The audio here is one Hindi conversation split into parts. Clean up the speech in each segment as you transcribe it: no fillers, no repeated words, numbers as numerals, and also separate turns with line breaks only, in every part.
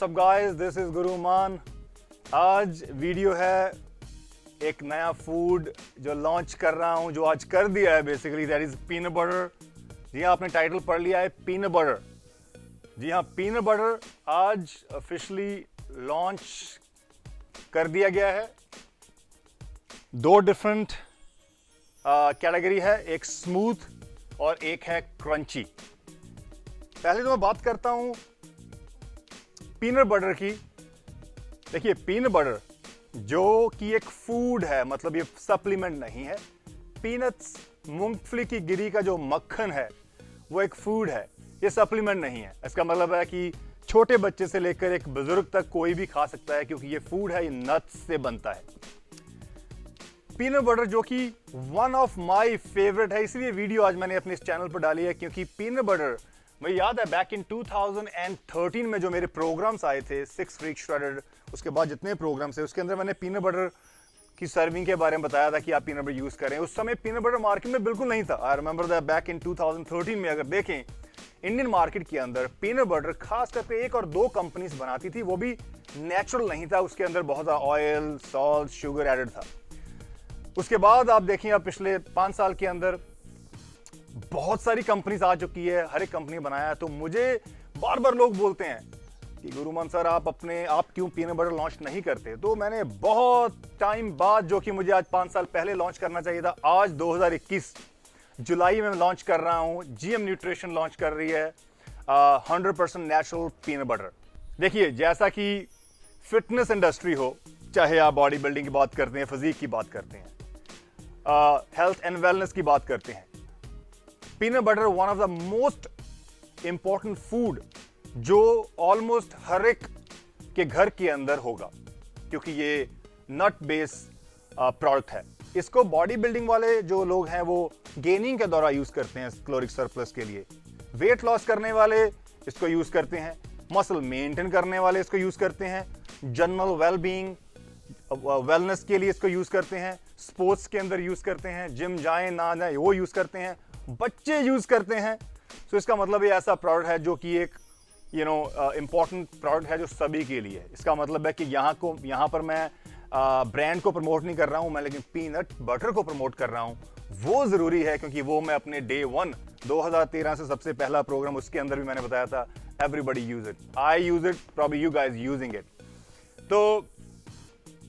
What's up guys, this is Guru मान। आज वीडियो है एक नया फूड जो लॉन्च कर रहा हूं, जो आज कर दिया है basically, that is peanut butter. जी हाँ, आपने टाइटल पढ़ लिया है, पीनट बटर। जी हाँ, पीनट बटर आज ऑफिशियली लॉन्च कर दिया गया है। दो डिफरेंट कैटेगरी है, एक स्मूथ और एक है क्रंची। पहले तो मैं बात करता हूं पीनट बटर की। देखिए, पीनट बटर जो कि एक फूड है, मतलब ये सप्लीमेंट नहीं है। पीनट्स, मूंगफली की गिरी का जो मक्खन है वो एक फूड है, ये सप्लीमेंट नहीं है। इसका मतलब है कि छोटे बच्चे से लेकर एक बुजुर्ग तक कोई भी खा सकता है, क्योंकि ये फूड है, ये नट्स से बनता है। पीनट बटर जो कि वन ऑफ माय फेवरेट है, इसलिए वीडियो आज मैंने अपने इस चैनल पर डाली है, क्योंकि पीनट बटर मुझे याद है बैक इन 2013 में जो मेरे प्रोग्राम्स आए थे, 6 वीक श्रेडेड, उसके बाद जितने प्रोग्राम्स है उसके अंदर मैंने पीनट बटर की सर्विंग के बारे में बताया था कि आप पीनट बटर यूज करें। उस समय पीनट बटर मार्केट में बिल्कुल नहीं था। I remember that back in 2013 में अगर देखें इंडियन मार्केट के अंदर पीनट बटर खास करके 1 और 2 कंपनीज बनाती थी, वो भी नेचुरल नहीं था, उसके अंदर बहुत ज्यादा ऑयल, सॉल्ट, शुगर एडेड था। उसके बाद आप देखें, आप पिछले 5 साल के अंदर बहुत सारी कंपनीज आ चुकी है, हर एक कंपनी बनाया है। तो मुझे बार बार लोग बोलते हैं कि गुरुमान सर आप क्यों पीनट बटर लॉन्च नहीं करते। तो मैंने बहुत टाइम बाद, जो कि मुझे आज 5 साल पहले लॉन्च करना चाहिए था, आज 2021 जुलाई में लॉन्च कर रहा हूं। जीएम न्यूट्रिशन लॉन्च कर रही है 100% नेचुरल पीनट बटर। देखिए, जैसा कि फिटनेस इंडस्ट्री हो, चाहे आप बॉडी बिल्डिंग की बात करते हैं, फिजिक की बात करते हैं, हेल्थ एंड वेलनेस की बात करते हैं, peanut butter one of the most important food जो ऑलमोस्ट हर एक के घर के अंदर होगा, क्योंकि ये नट बेस प्रोडक्ट है। इसको बॉडी बिल्डिंग वाले जो लोग हैं वो गेनिंग के दौरान यूज करते हैं, कैलोरिक सरप्लस के लिए। वेट लॉस करने वाले इसको यूज करते हैं, मसल मेंटेन करने वाले इसको यूज करते हैं, जनरल वेलबींग वेलनेस के लिए इसको यूज करते हैं, स्पोर्ट्स के अंदर यूज करते हैं, जिम जाए ना जाए वो यूज करते हैं, बच्चे यूज करते हैं। तो इसका मतलब ये ऐसा प्रोडक्ट है जो कि एक इंपॉर्टेंट प्रोडक्ट है जो सभी के लिए है। इसका मतलब है कि यहाँ पर मैं ब्रांड को प्रमोट नहीं कर रहा हूं मैं, लेकिन पीनट बटर को प्रमोट कर रहा हूं। वो जरूरी है, क्योंकि वो मैं अपने डे 1 2013 से सबसे पहला प्रोग्राम, उसके अंदर भी मैंने बताया था everybody use it, I use it, probably you guys using it. तो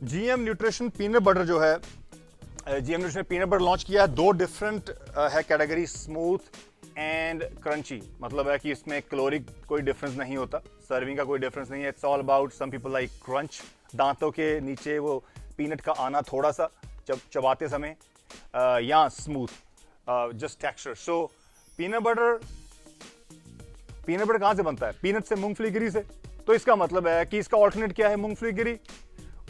जीएम न्यूट्रिशन पीनट बटर जो है, GM nutrition peanut butter launch किया है। 2 डिफरेंट है कैटेगरी, स्मूथ एंड क्रंची। मतलब है कि इसमें कैलोरिक कोई डिफरेंस नहीं होता, सर्विंग का कोई डिफरेंस नहीं है। It's all about, some people like crunch, दांतों के नीचे वो पीनट का आना थोड़ा सा चबाते समय, या स्मूथ, जस्ट टेक्सचर। सो पीनट बटर कहां से बनता है? पीनट से, मूंगफली गिरी से। तो इसका मतलब है कि इसका ऑल्टरनेट क्या है? मूंगफली गिरी।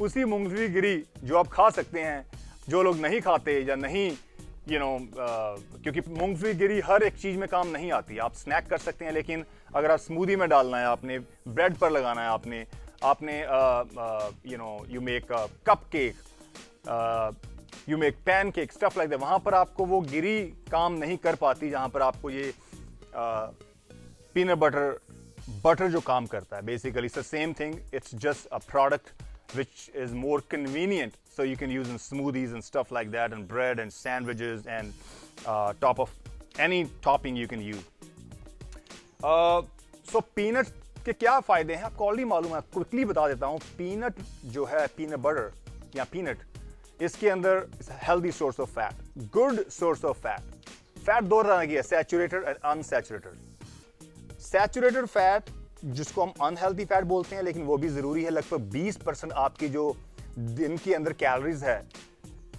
उसी मूंगफली गिरी जो आप खा सकते हैं, जो लोग नहीं खाते या नहीं क्योंकि मूंगफली गिरी हर एक चीज में काम नहीं आती। आप स्नैक कर सकते हैं, लेकिन अगर आप स्मूदी में डालना है, आपने ब्रेड पर लगाना है, आपने you make cup cake, you make pan cake, stuff like that, वहां पर आपको वो गिरी काम नहीं कर पाती, जहां पर आपको ये पीनट बटर जो काम करता है। Basically it's the same thing, it's just a product which is more convenient, so you can use in smoothies and stuff like that, and bread and sandwiches and top of any topping you can use. So peanut के क्या फायदे हैं आपको ऑलरेडी मालूम है, क्विकली बता देता हूँ। पीनट जो है, पीनट बटर या पीनट, इसके अंदर healthy source of fat, good source of fat. Fat 2 तरह की है, saturated and unsaturated. Saturated fat जिसको हम अनहेल्दी फैट बोलते हैं, लेकिन वो भी जरूरी है। लगभग 20% आपकी जो दिन के अंदर कैलोरीज है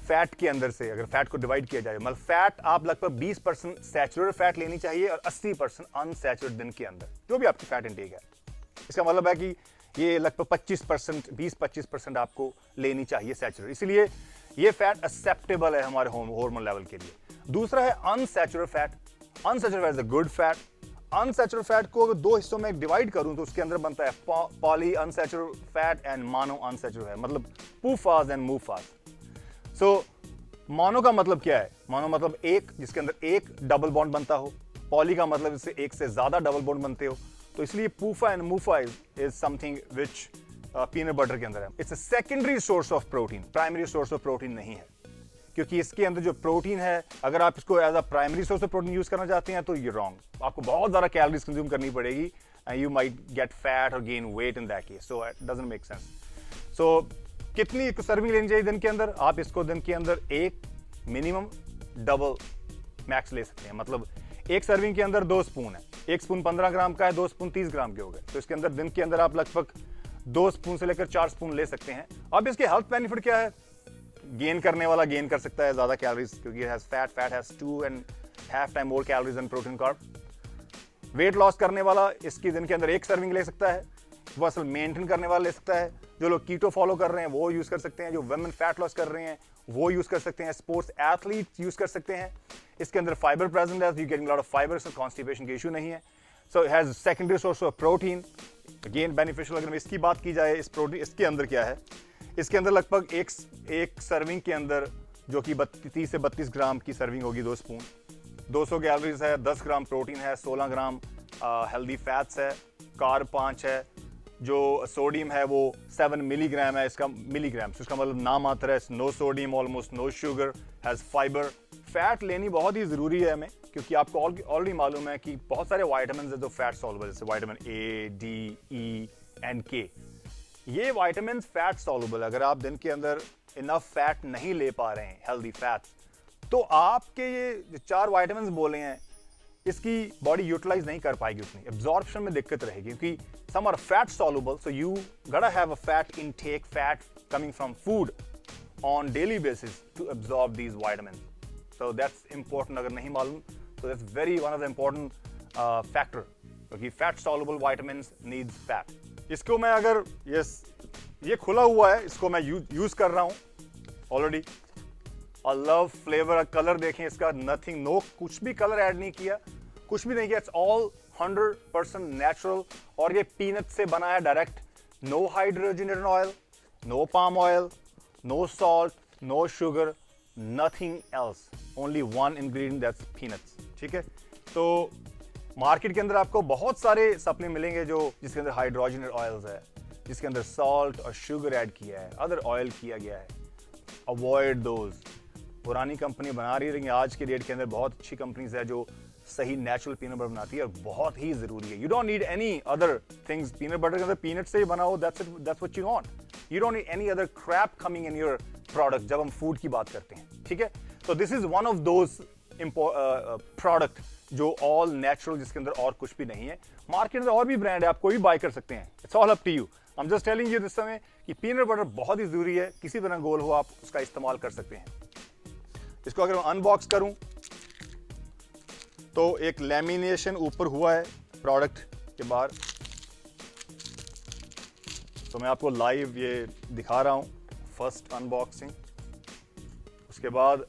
फैट के अंदर से, अगर फैट को डिवाइड किया जाए, मतलब फैट आप लगभग 20% सैचुरेटेड फैट लेनी चाहिए और 80% अनसैचुरेटेड दिन के अंदर, जो भी आपकी फैट इंटेक है। इसका मतलब है कि ये लगभग 20-25% आपको लेनी चाहिए सैचुरेटेड, इसलिए ये फैट एक्सेप्टेबल है हमारे हार्मोन लेवल के लिए। दूसरा है unsaturated fat. Unsaturated fat is a good fat. Unsaturated fat को अगर 2 हिस्सों में डिवाइड करूं तो उसके अंदर बनता है poly unsaturated fat and mono unsaturated fat, मतलब पूफास एंड मूफास। सो मोनो का मतलब क्या है? मोनो मतलब एक, जिसके अंदर एक डबल बॉन्ड बनता हो। पॉली का मतलब इससे एक से ज्यादा डबल बॉन्ड बनते हो। तो इसलिए PUFA and MUFA is something which peanut butter के अंदर है। It's a secondary source of protein, primary source of protein नहीं है, क्योंकि इसके अंदर जो प्रोटीन है, अगर आप इसको as a primary source of protein use करना चाहते हैं तो ये रॉन्ग। आपको बहुत ज़्यादा कैलोरीज कंज्यूम करनी पड़ेगी and you might get fat और gain weight in that case, so it doesn't make sense. So कितनी सर्विंग लेनी चाहिए दिन के अंदर? आप इसको दिन के अंदर एक मिनिमम डबल मैक्स ले सकते हैं। मतलब एक सर्विंग के अंदर 2 स्पून है, 1 स्पून 15 ग्राम का है, 2 स्पून 30 ग्राम के हो गए, तो इसके अंदर दिन के अंदर आप लगभग 2 स्पून से लेकर 4 स्पून ले सकते हैं। अब इसके हेल्थ बेनिफिट क्या है? गेन करने वाला गेन कर सकता है ज्यादा कैलोरीज, क्योंकि fat has 2.5 time more calories than protein carb. Weight loss करने वाला इसकी दिन के अंदर 1 सर्विंग ले सकता है। वो असल मेंटेन करने वाला ले सकता है। जो लोग कीटो फॉलो कर रहे हैं वो यूज कर सकते हैं। जो वुमेन फैट लॉस कर रहे हैं वो यूज कर सकते हैं। स्पोर्ट्स एथलीट यूज कर सकते हैं। इसके अंदर फाइबर प्रेजेंट है, you getting lot of fibre, so constipation का इशू नहीं है। So has secondary source of protein, again beneficial. अगर इसकी बात की जाए, इस प्रोटीन इसके अंदर क्या है? इसके अंदर लगभग एक सर्विंग के अंदर, जो कि 30 से 32 ग्राम की सर्विंग होगी, 2 स्पून, 200 कैलोरीज है, 10 ग्राम प्रोटीन है, 16 ग्राम हेल्दी फैट्स है, कार्ब 5 है, जो सोडियम है वो 7 मिलीग्राम है। इसका मिलीग्राम, इसका मतलब नाम मात्र है। No sodium, almost no sugar, has fiber. Fat लेनी बहुत ही जरूरी है हमें, क्योंकि आपको ऑलरेडी मालूम है कि बहुत सारे वाइटामिन है जो फैट सॉल्युबल, जैसे vitamin A, D, E and के। ये वाइटामिन फैट सॉल्युबल। अगर आप दिन के अंदर इनफ फैट नहीं ले पा रहे हैं, हेल्दी फैट्स, तो आपके ये 4 वाइटामिन बोले हैं, इसकी बॉडी यूटिलाइज नहीं कर पाएगी, उतनी एब्जॉर्प्शन में दिक्कत रहेगी, क्योंकि some are fat soluble, so you gotta have a fat intake, fat coming from food on daily basis to absorb these vitamins. So that's important. अगर नहीं मालूम तो that's very one of the important factor, क्योंकि fat soluble vitamins needs fat. इसको मैं अगर ये खुला हुआ है, इसको मैं यूज कर रहा हूँ already. I love flavor, colour देखें इसका, nothing, no, कुछ भी कलर ऐड नहीं किया, कुछ भी नहीं किया। It's all 100% नेचुरल, और ये पीनट से बना है direct. No hydrogenated oil, no palm oil, no salt, no sugar, nothing else, only one ingredient, that's peanuts. ठीक है, तो मार्केट के अंदर आपको बहुत सारे सप्लीमेंट मिलेंगे जो जिसके अंदर हाइड्रोजनेटेड ऑयल्स है, जिसके अंदर सॉल्ट और शुगर ऐड किया है, अदर ऑयल किया गया है। Avoid those. पुरानी कंपनी बना रही है, आज के डेट के अंदर बहुत अच्छी कंपनीज है जो सही नेचुरल पीनट बटर बनाती है, और बहुत ही जरूरी है। You don't need any other things. Peanut butter के अंदर पीनट से ही बना हो, that's what you want. You don't need any other crap coming in your product जब हम फूड की बात करते हैं। ठीक है, तो this is one of those product जो ऑल नेचुरल, जिसके अंदर और कुछ भी नहीं है। मार्केट में और भी ब्रांड है, आप कोई भी बाय कर सकते हैं। It's all up to you. I am just telling you this समय कि पीनट बटर बहुत ही जरूरी है। किसी तरह गोल हो, आप उसका इस्तेमाल कर सकते हैं। इसको अगर मैं अनबॉक्स करूं तो एक लैमिनेशन ऊपर हुआ है प्रोडक्ट के बाहर, तो मैं आपको लाइव ये दिखा रहा हूं, फर्स्ट अनबॉक्सिंग। उसके बाद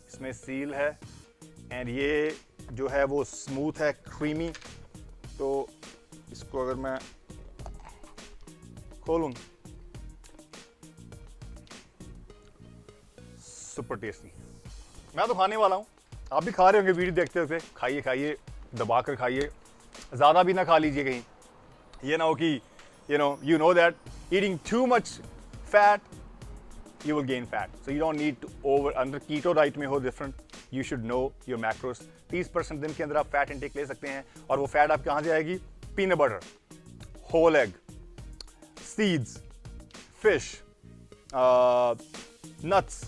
इसमें सील है, एंड ये जो है वो स्मूथ है, क्रीमी। तो इसको अगर मैं खोलूं, सुपर टेस्टी। मैं तो खाने वाला हूं, आप भी खा रहे होंगे वीडियो देखते हुए। खाइए खाइए, दबा कर खाइए, ज़्यादा भी ना खा लीजिए कहीं ये ना हो कि you know that eating too much fat you will gain fat, so you don't need to under keto diet में हो different, you should know your macros। 30% दिन के अंदर आप फैट इंटेक ले सकते हैं, और वो फैट आप कहाँ से आएगी? Peanut butter, whole egg, seeds, fish, nuts,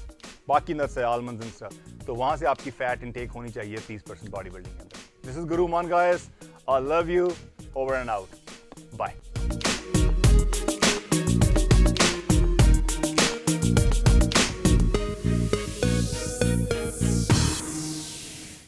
बाकी नट्स है, आलमंड्स एंड स्टफ। तो वहां से आपकी फैट इंटेक होनी चाहिए 30% बॉडी बिल्डिंग के अंदर। This is Guru Mann guys, I love you, over and out, bye.